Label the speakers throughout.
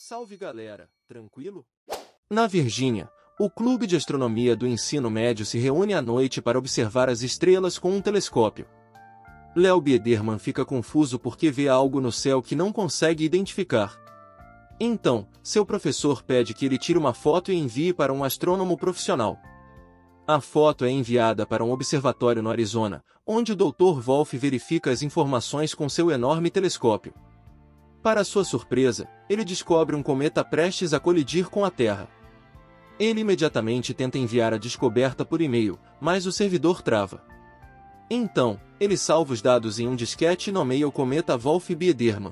Speaker 1: Salve galera, tranquilo? Na Virgínia, o clube de astronomia do ensino médio se reúne à noite para observar as estrelas com um telescópio. Léo Biederman fica confuso porque vê algo no céu que não consegue identificar. Então, seu professor pede que ele tire uma foto e envie para um astrônomo profissional. A foto é enviada para um observatório no Arizona, onde o Dr. Wolf verifica as informações com seu enorme telescópio. Para sua surpresa, ele descobre um cometa prestes a colidir com a Terra. Ele imediatamente tenta enviar a descoberta por e-mail, mas o servidor trava. Então, ele salva os dados em um disquete e nomeia o cometa Wolf-Biederman.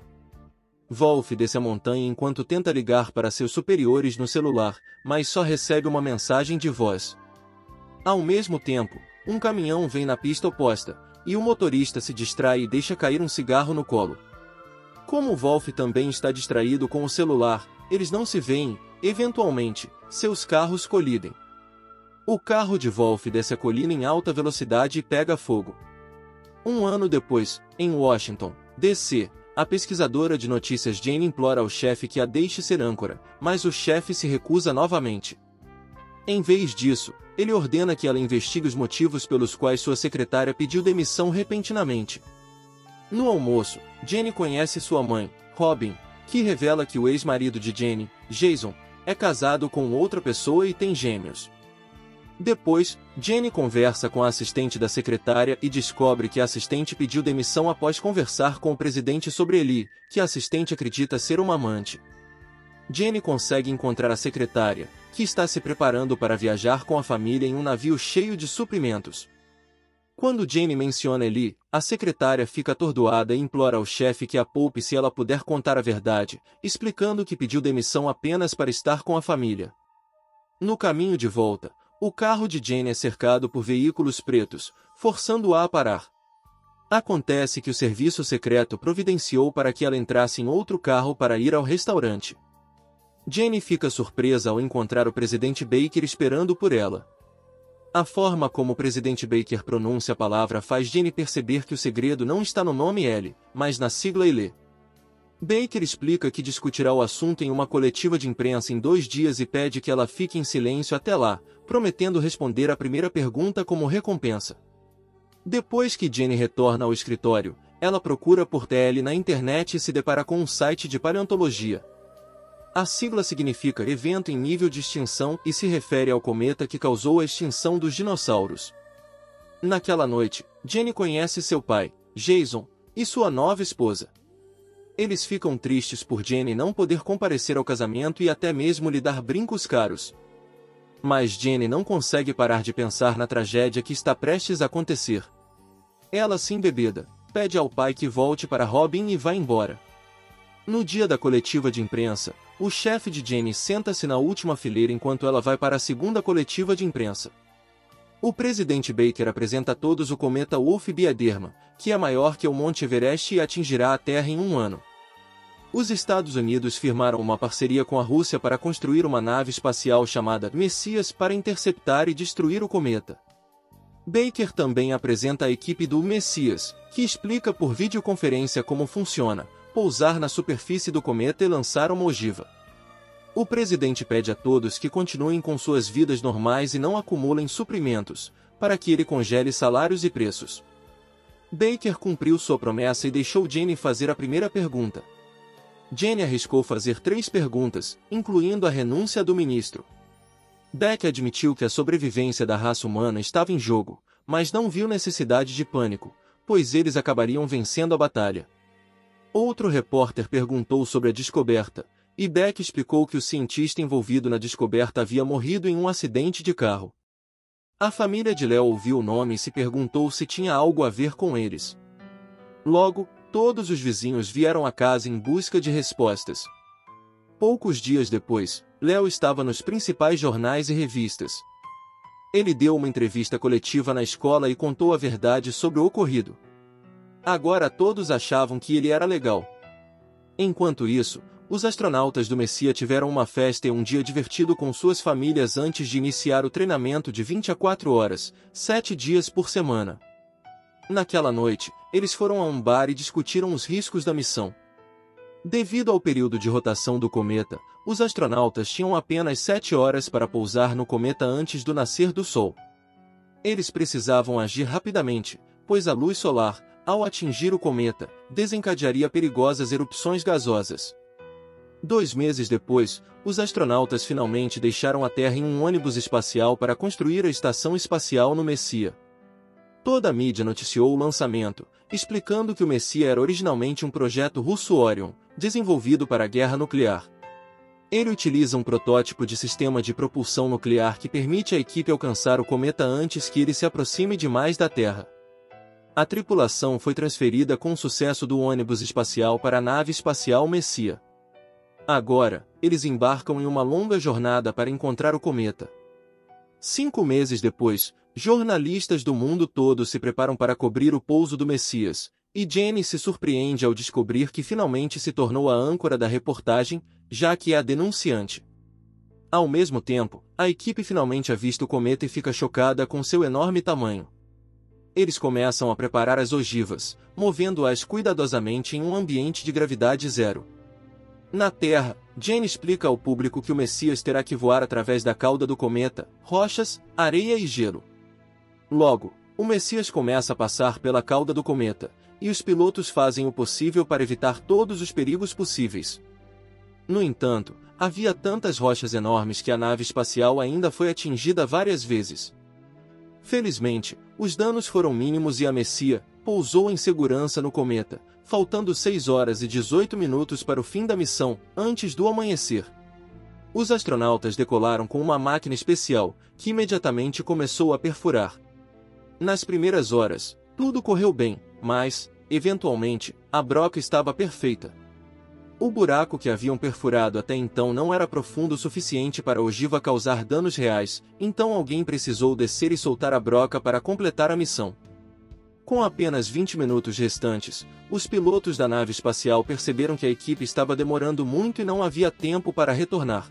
Speaker 1: Wolf desce a montanha enquanto tenta ligar para seus superiores no celular, mas só recebe uma mensagem de voz. Ao mesmo tempo, um caminhão vem na pista oposta, e o motorista se distrai e deixa cair um cigarro no colo. Como Wolf também está distraído com o celular, eles não se veem, eventualmente, seus carros colidem. O carro de Wolf desce a colina em alta velocidade e pega fogo. Um ano depois, em Washington, D.C., a pesquisadora de notícias Jane implora ao chefe que a deixe ser âncora, mas o chefe se recusa novamente. Em vez disso, ele ordena que ela investigue os motivos pelos quais sua secretária pediu demissão repentinamente. No almoço, Jane conhece sua mãe, Robin, que revela que o ex-marido de Jane, Jason, é casado com outra pessoa e tem gêmeos. Depois, Jane conversa com a assistente da secretária e descobre que a assistente pediu demissão após conversar com o presidente sobre Eli, que a assistente acredita ser uma amante. Jane consegue encontrar a secretária, que está se preparando para viajar com a família em um navio cheio de suprimentos. Quando Jane menciona Eli, a secretária fica atordoada e implora ao chefe que a poupe se ela puder contar a verdade, explicando que pediu demissão apenas para estar com a família. No caminho de volta, o carro de Jane é cercado por veículos pretos, forçando-a a parar. Acontece que o serviço secreto providenciou para que ela entrasse em outro carro para ir ao restaurante. Jane fica surpresa ao encontrar o presidente Baker esperando por ela. A forma como o presidente Baker pronuncia a palavra faz Jane perceber que o segredo não está no nome L, mas na sigla ILE. Baker explica que discutirá o assunto em uma coletiva de imprensa em 2 dias e pede que ela fique em silêncio até lá, prometendo responder a primeira pergunta como recompensa. Depois que Jane retorna ao escritório, ela procura por TL na internet e se depara com um site de paleontologia. A sigla significa evento em nível de extinção e se refere ao cometa que causou a extinção dos dinossauros. Naquela noite, Jane conhece seu pai, Jason, e sua nova esposa. Eles ficam tristes por Jane não poder comparecer ao casamento e até mesmo lhe dar brincos caros. Mas Jane não consegue parar de pensar na tragédia que está prestes a acontecer. Ela se embebeda, pede ao pai que volte para Robin e vai embora. No dia da coletiva de imprensa, o chefe de Jane senta-se na última fileira enquanto ela vai para a segunda coletiva de imprensa. O presidente Baker apresenta a todos o cometa Wolf-Biederman, que é maior que o Monte Everest e atingirá a Terra em 1 ano. Os Estados Unidos firmaram uma parceria com a Rússia para construir uma nave espacial chamada Messias para interceptar e destruir o cometa. Baker também apresenta a equipe do Messias, que explica por videoconferência como funciona, pousar na superfície do cometa e lançar uma ogiva. O presidente pede a todos que continuem com suas vidas normais e não acumulem suprimentos, para que ele congele salários e preços. Baker cumpriu sua promessa e deixou Jane fazer a primeira pergunta. Jane arriscou fazer 3 perguntas, incluindo a renúncia do ministro. Baker admitiu que a sobrevivência da raça humana estava em jogo, mas não viu necessidade de pânico, pois eles acabariam vencendo a batalha. Outro repórter perguntou sobre a descoberta, e Beck explicou que o cientista envolvido na descoberta havia morrido em um acidente de carro. A família de Léo ouviu o nome e se perguntou se tinha algo a ver com eles. Logo, todos os vizinhos vieram à casa em busca de respostas. Poucos dias depois, Léo estava nos principais jornais e revistas. Ele deu uma entrevista coletiva na escola e contou a verdade sobre o ocorrido. Agora todos achavam que ele era legal. Enquanto isso, os astronautas do Messias tiveram uma festa e um dia divertido com suas famílias antes de iniciar o treinamento de 24 horas, 7 dias por semana. Naquela noite, eles foram a um bar e discutiram os riscos da missão. Devido ao período de rotação do cometa, os astronautas tinham apenas 7 horas para pousar no cometa antes do nascer do Sol. Eles precisavam agir rapidamente, pois a luz solar, ao atingir o cometa, desencadearia perigosas erupções gasosas. 2 meses depois, os astronautas finalmente deixaram a Terra em um ônibus espacial para construir a Estação Espacial no Messier. Toda a mídia noticiou o lançamento, explicando que o Messier era originalmente um projeto russo Orion, desenvolvido para a guerra nuclear. Ele utiliza um protótipo de sistema de propulsão nuclear que permite à equipe alcançar o cometa antes que ele se aproxime demais da Terra. A tripulação foi transferida com sucesso do ônibus espacial para a nave espacial Messier. Agora, eles embarcam em uma longa jornada para encontrar o cometa. 5 meses depois, jornalistas do mundo todo se preparam para cobrir o pouso do Messias, e Jane se surpreende ao descobrir que finalmente se tornou a âncora da reportagem, já que é a denunciante. Ao mesmo tempo, a equipe finalmente avista o cometa e fica chocada com seu enorme tamanho. Eles começam a preparar as ogivas, movendo-as cuidadosamente em um ambiente de gravidade zero. Na Terra, Jane explica ao público que o Messias terá que voar através da cauda do cometa, rochas, areia e gelo. Logo, o Messias começa a passar pela cauda do cometa, e os pilotos fazem o possível para evitar todos os perigos possíveis. No entanto, havia tantas rochas enormes que a nave espacial ainda foi atingida várias vezes. Felizmente, os danos foram mínimos e a Messier pousou em segurança no cometa, faltando 6 horas e 18 minutos para o fim da missão, antes do amanhecer. Os astronautas decolaram com uma máquina especial, que imediatamente começou a perfurar. Nas primeiras horas, tudo correu bem, mas, eventualmente, a broca estava perfeita. O buraco que haviam perfurado até então não era profundo o suficiente para a ogiva causar danos reais, então alguém precisou descer e soltar a broca para completar a missão. Com apenas 20 minutos restantes, os pilotos da nave espacial perceberam que a equipe estava demorando muito e não havia tempo para retornar.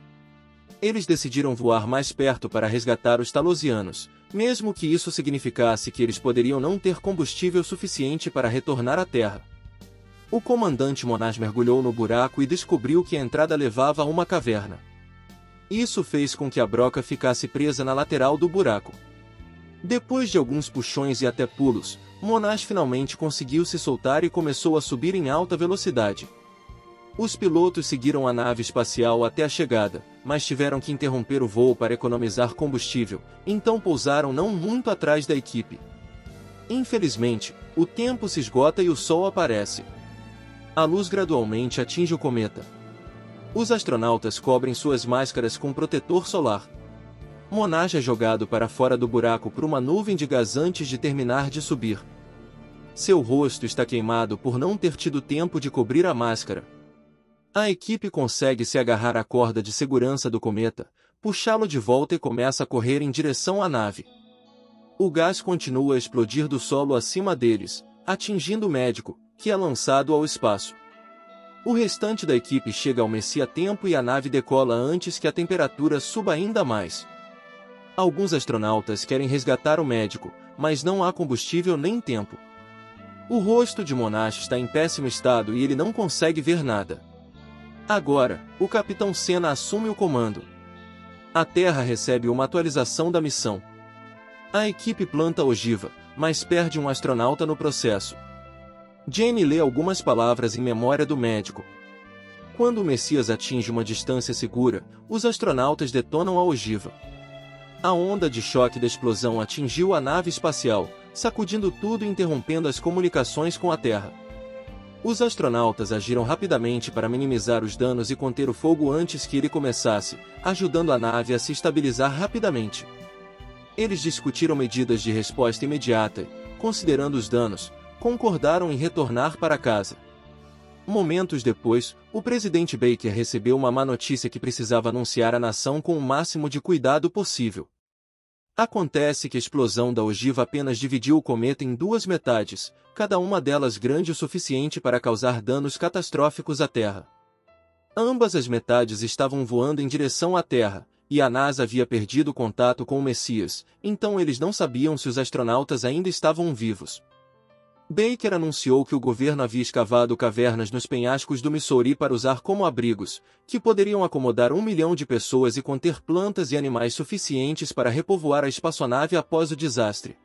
Speaker 1: Eles decidiram voar mais perto para resgatar os talosianos, mesmo que isso significasse que eles poderiam não ter combustível suficiente para retornar à Terra. O comandante Monash mergulhou no buraco e descobriu que a entrada levava a uma caverna. Isso fez com que a broca ficasse presa na lateral do buraco. Depois de alguns puxões e até pulos, Monash finalmente conseguiu se soltar e começou a subir em alta velocidade. Os pilotos seguiram a nave espacial até a chegada, mas tiveram que interromper o voo para economizar combustível, então pousaram não muito atrás da equipe. Infelizmente, o tempo se esgota e o Sol aparece. A luz gradualmente atinge o cometa. Os astronautas cobrem suas máscaras com protetor solar. Monash é jogado para fora do buraco por uma nuvem de gás antes de terminar de subir. Seu rosto está queimado por não ter tido tempo de cobrir a máscara. A equipe consegue se agarrar à corda de segurança do cometa, puxá-lo de volta e começa a correr em direção à nave. O gás continua a explodir do solo acima deles, atingindo o médico, que é lançado ao espaço. O restante da equipe chega ao Messier a tempo e a nave decola antes que a temperatura suba ainda mais. Alguns astronautas querem resgatar o médico, mas não há combustível nem tempo. O rosto de Monash está em péssimo estado e ele não consegue ver nada. Agora, o Capitão Senna assume o comando. A Terra recebe uma atualização da missão. A equipe planta a ogiva, mas perde um astronauta no processo. Jane lê algumas palavras em memória do médico. Quando o Messias atinge uma distância segura, os astronautas detonam a ogiva. A onda de choque da explosão atingiu a nave espacial, sacudindo tudo e interrompendo as comunicações com a Terra. Os astronautas agiram rapidamente para minimizar os danos e conter o fogo antes que ele começasse, ajudando a nave a se estabilizar rapidamente. Eles discutiram medidas de resposta imediata e, considerando os danos, concordaram em retornar para casa. Momentos depois, o presidente Baker recebeu uma má notícia que precisava anunciar à nação com o máximo de cuidado possível. Acontece que a explosão da ogiva apenas dividiu o cometa em 2 metades, cada uma delas grande o suficiente para causar danos catastróficos à Terra. Ambas as metades estavam voando em direção à Terra, e a NASA havia perdido contato com o Messias, então eles não sabiam se os astronautas ainda estavam vivos. Baker anunciou que o governo havia escavado cavernas nos penhascos do Missouri para usar como abrigos, que poderiam acomodar 1 milhão de pessoas e conter plantas e animais suficientes para repovoar a espaçonave após o desastre.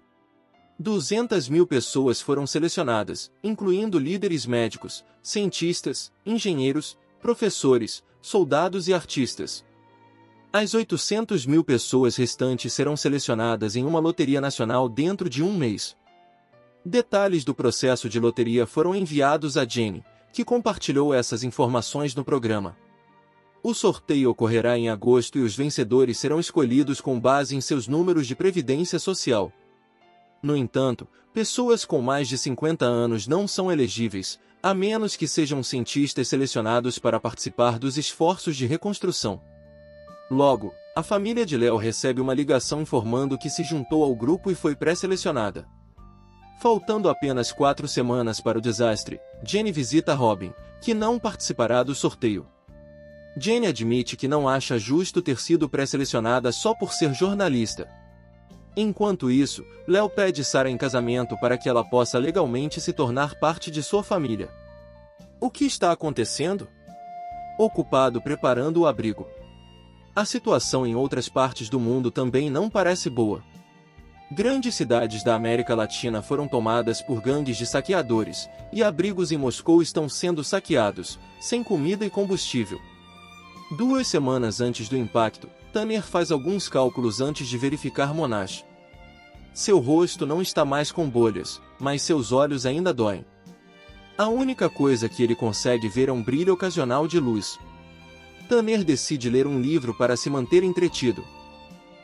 Speaker 1: 200.000 pessoas foram selecionadas, incluindo líderes médicos, cientistas, engenheiros, professores, soldados e artistas. As 800.000 pessoas restantes serão selecionadas em uma loteria nacional dentro de um mês. Detalhes do processo de loteria foram enviados a Jenny, que compartilhou essas informações no programa. O sorteio ocorrerá em agosto e os vencedores serão escolhidos com base em seus números de previdência social. No entanto, pessoas com mais de 50 anos não são elegíveis, a menos que sejam cientistas selecionados para participar dos esforços de reconstrução. Logo, a família de Léo recebe uma ligação informando que se juntou ao grupo e foi pré-selecionada. Faltando apenas 4 semanas para o desastre, Jenny visita Robin, que não participará do sorteio. Jenny admite que não acha justo ter sido pré-selecionada só por ser jornalista. Enquanto isso, Léo pede Sarah em casamento para que ela possa legalmente se tornar parte de sua família. O que está acontecendo? Ocupado preparando o abrigo. A situação em outras partes do mundo também não parece boa. Grandes cidades da América Latina foram tomadas por gangues de saqueadores, e abrigos em Moscou estão sendo saqueados, sem comida e combustível. 2 semanas antes do impacto, Tanner faz alguns cálculos antes de verificar Monash. Seu rosto não está mais com bolhas, mas seus olhos ainda doem. A única coisa que ele consegue ver é um brilho ocasional de luz. Tanner decide ler um livro para se manter entretido.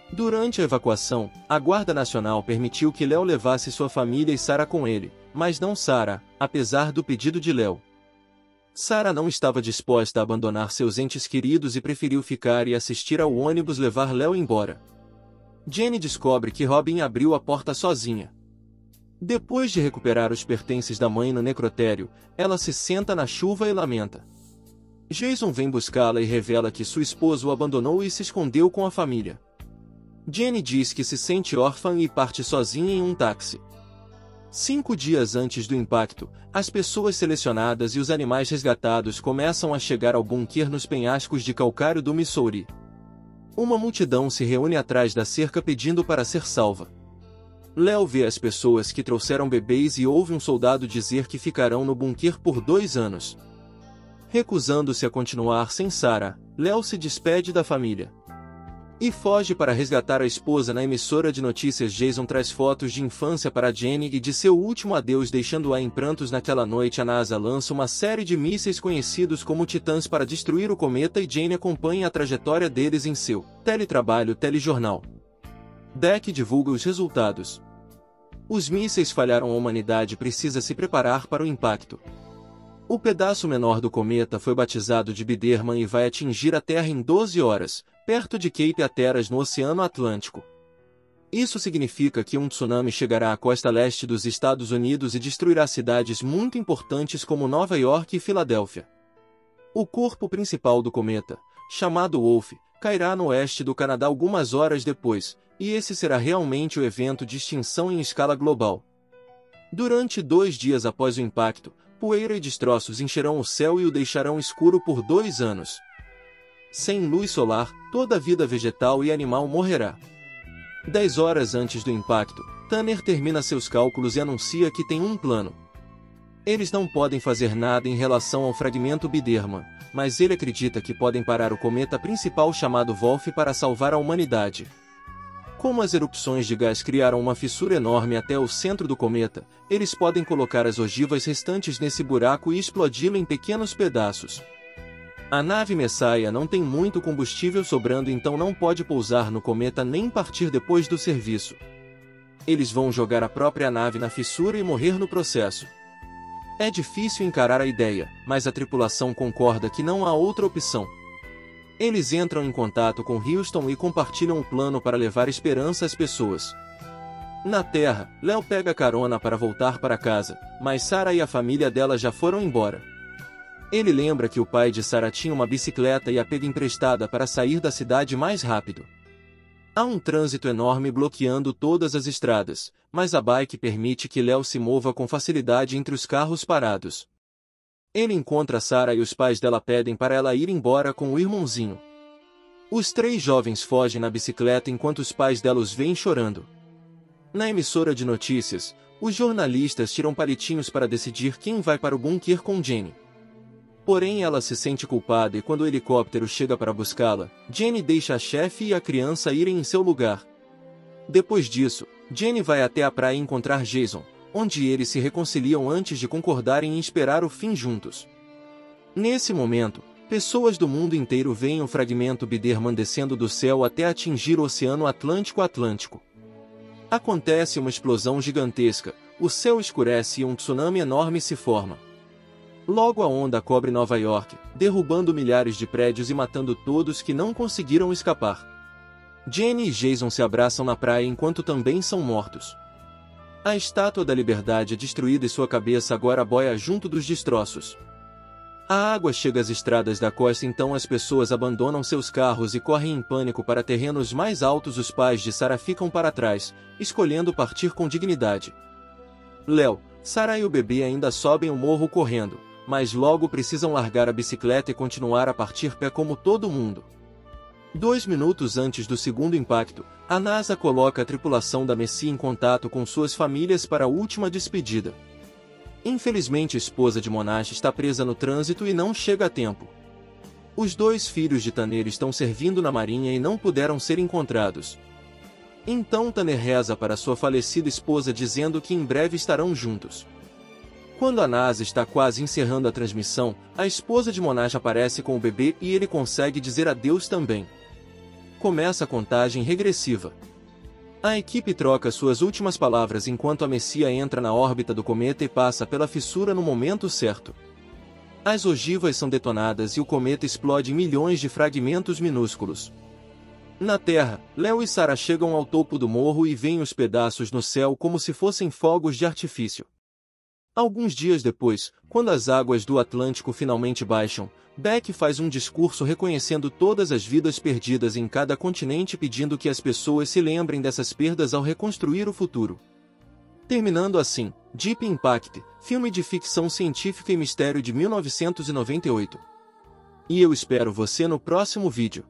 Speaker 1: Durante a evacuação, a Guarda Nacional permitiu que Léo levasse sua família e Sarah com ele, mas não Sarah, apesar do pedido de Léo. Sarah não estava disposta a abandonar seus entes queridos e preferiu ficar e assistir ao ônibus levar Léo embora. Jenny descobre que Robin abriu a porta sozinha. Depois de recuperar os pertences da mãe no necrotério, ela se senta na chuva e lamenta. Jason vem buscá-la e revela que sua esposa o abandonou e se escondeu com a família. Jenny diz que se sente órfã e parte sozinha em um táxi. 5 dias antes do impacto, as pessoas selecionadas e os animais resgatados começam a chegar ao bunker nos penhascos de calcário do Missouri. Uma multidão se reúne atrás da cerca pedindo para ser salva. Léo vê as pessoas que trouxeram bebês e ouve um soldado dizer que ficarão no bunker por 2 anos. Recusando-se a continuar sem Sarah, Léo se despede da família e foge para resgatar a esposa. Na emissora de notícias, Jason traz fotos de infância para Jenny e de seu último adeus, deixando-a em prantos. Naquela noite, a NASA lança uma série de mísseis conhecidos como Titãs para destruir o cometa e Jenny acompanha a trajetória deles em seu telejornal. Deck divulga os resultados. Os mísseis falharam. A humanidade precisa se preparar para o impacto. O pedaço menor do cometa foi batizado de Biderman e vai atingir a Terra em 12 horas, perto de Cape Hatteras no Oceano Atlântico. Isso significa que um tsunami chegará à costa leste dos Estados Unidos e destruirá cidades muito importantes como Nova York e Filadélfia. O corpo principal do cometa, chamado Wolf, cairá no oeste do Canadá algumas horas depois, e esse será realmente o evento de extinção em escala global. Durante 2 dias após o impacto, poeira e destroços encherão o céu e o deixarão escuro por 2 anos. Sem luz solar, toda a vida vegetal e animal morrerá. 10 horas antes do impacto, Tanner termina seus cálculos e anuncia que tem um plano. Eles não podem fazer nada em relação ao fragmento Biderman, mas ele acredita que podem parar o cometa principal chamado Wolf para salvar a humanidade. Como as erupções de gás criaram uma fissura enorme até o centro do cometa, eles podem colocar as ogivas restantes nesse buraco e explodi-lo em pequenos pedaços. A nave Messiah não tem muito combustível sobrando, então não pode pousar no cometa nem partir depois do serviço. Eles vão jogar a própria nave na fissura e morrer no processo. É difícil encarar a ideia, mas a tripulação concorda que não há outra opção. Eles entram em contato com Houston e compartilham o plano para levar esperança às pessoas. Na Terra, Léo pega carona para voltar para casa, mas Sarah e a família dela já foram embora. Ele lembra que o pai de Sarah tinha uma bicicleta e a pega emprestada para sair da cidade mais rápido. Há um trânsito enorme bloqueando todas as estradas, mas a bike permite que Léo se mova com facilidade entre os carros parados. Ele encontra Sarah e os pais dela pedem para ela ir embora com o irmãozinho. Os três jovens fogem na bicicleta enquanto os pais dela os veem chorando. Na emissora de notícias, os jornalistas tiram palitinhos para decidir quem vai para o bunker com Jenny. Porém ela se sente culpada e quando o helicóptero chega para buscá-la, Jenny deixa a chefe e a criança irem em seu lugar. Depois disso, Jenny vai até a praia encontrar Jason, onde eles se reconciliam antes de concordarem em esperar o fim juntos. Nesse momento, pessoas do mundo inteiro veem o fragmento Biderman descendo do céu até atingir o Oceano Atlântico. Acontece uma explosão gigantesca, o céu escurece e um tsunami enorme se forma. Logo a onda cobre Nova York, derrubando milhares de prédios e matando todos que não conseguiram escapar. Jenny e Jason se abraçam na praia enquanto também são mortos. A Estátua da Liberdade é destruída e sua cabeça agora boia junto dos destroços. A água chega às estradas da costa, então as pessoas abandonam seus carros e correm em pânico para terrenos mais altos. Os pais de Sarah ficam para trás, escolhendo partir com dignidade. Léo, Sarah e o bebê ainda sobem o morro correndo, mas logo precisam largar a bicicleta e continuar a partir pé como todo mundo. 2 minutos antes do segundo impacto, a NASA coloca a tripulação da Messi em contato com suas famílias para a última despedida. Infelizmente a esposa de Monash está presa no trânsito e não chega a tempo. Os 2 filhos de Tanner estão servindo na marinha e não puderam ser encontrados. Então Tanner reza para sua falecida esposa dizendo que em breve estarão juntos. Quando a NASA está quase encerrando a transmissão, a esposa de Monash aparece com o bebê e ele consegue dizer adeus também. Começa a contagem regressiva. A equipe troca suas últimas palavras enquanto a Messia entra na órbita do cometa e passa pela fissura no momento certo. As ogivas são detonadas e o cometa explode em milhões de fragmentos minúsculos. Na Terra, Léo e Sarah chegam ao topo do morro e veem os pedaços no céu como se fossem fogos de artifício. Alguns dias depois, quando as águas do Atlântico finalmente baixam, Beck faz um discurso reconhecendo todas as vidas perdidas em cada continente e pedindo que as pessoas se lembrem dessas perdas ao reconstruir o futuro. Terminando assim, Deep Impact, filme de ficção científica e mistério de 1998. E eu espero você no próximo vídeo.